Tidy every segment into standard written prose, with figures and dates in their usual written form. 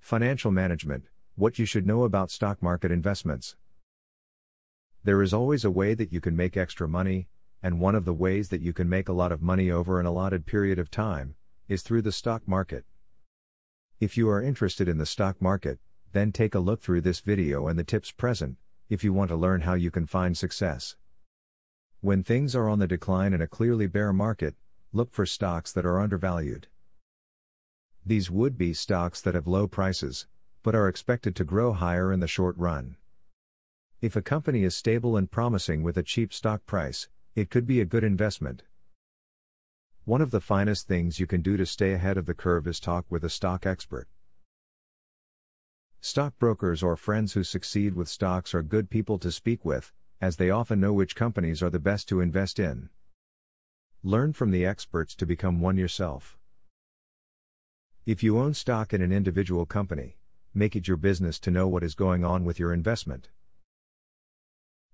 Financial management, what you should know about stock market investments. There is always a way that you can make extra money, and one of the ways that you can make a lot of money over an allotted period of time is through the stock market. If you are interested in the stock market, then take a look through this video and the tips present, if you want to learn how you can find success. When things are on the decline in a clearly bear market, look for stocks that are undervalued. These would be stocks that have low prices, but are expected to grow higher in the short run. If a company is stable and promising with a cheap stock price, it could be a good investment. One of the finest things you can do to stay ahead of the curve is talk with a stock expert. Stockbrokers or friends who succeed with stocks are good people to speak with, as they often know which companies are the best to invest in. Learn from the experts to become one yourself. If you own stock in an individual company, make it your business to know what is going on with your investment.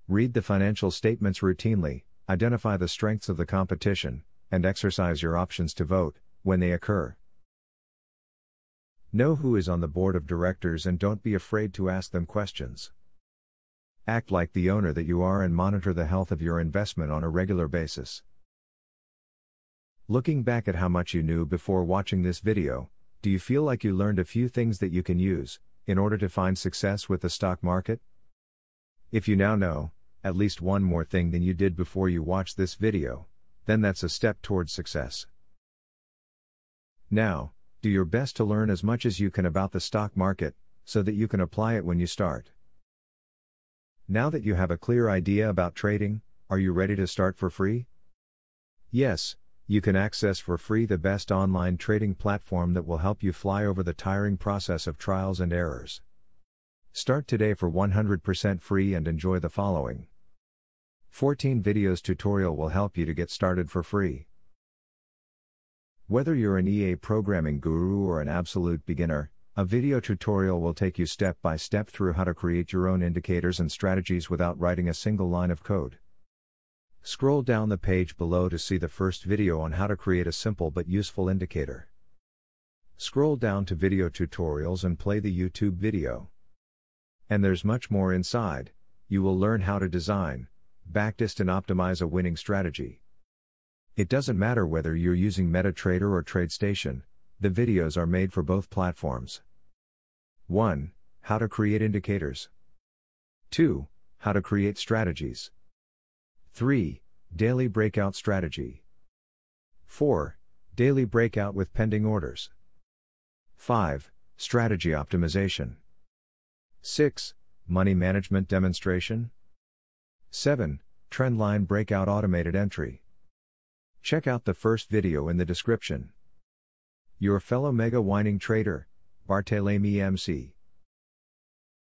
Read the financial statements routinely, identify the strengths of the competition, and exercise your options to vote, when they occur. Know who is on the board of directors and don't be afraid to ask them questions. Act like the owner that you are and monitor the health of your investment on a regular basis. Looking back at how much you knew before watching this video, do you feel like you learned a few things that you can use in order to find success with the stock market? If you now know at least one more thing than you did before you watched this video, then that's a step towards success. Now, do your best to learn as much as you can about the stock market, so that you can apply it when you start. Now that you have a clear idea about trading, are you ready to start for free? Yes, you can access for free the best online trading platform that will help you fly over the tiring process of trials and errors. Start today for 100% free and enjoy the following 14 videos tutorial will help you to get started for free. Whether you're an EA programming guru or an absolute beginner, a video tutorial will take you step by step through how to create your own indicators and strategies without writing a single line of code. Scroll down the page below to see the first video on how to create a simple but useful indicator. Scroll down to video tutorials and play the YouTube video. And there's much more inside. You will learn how to design, backtest and optimize a winning strategy. It doesn't matter whether you're using MetaTrader or TradeStation, the videos are made for both platforms. 1. How to create indicators. 2. How to create strategies. 3. Daily breakout strategy. 4. Daily breakout with pending orders. 5. Strategy optimization. 6. Money management demonstration. 7. Trendline breakout automated entry. Check out the first video in the description. Your fellow mega winning trader, Barthélemy MC.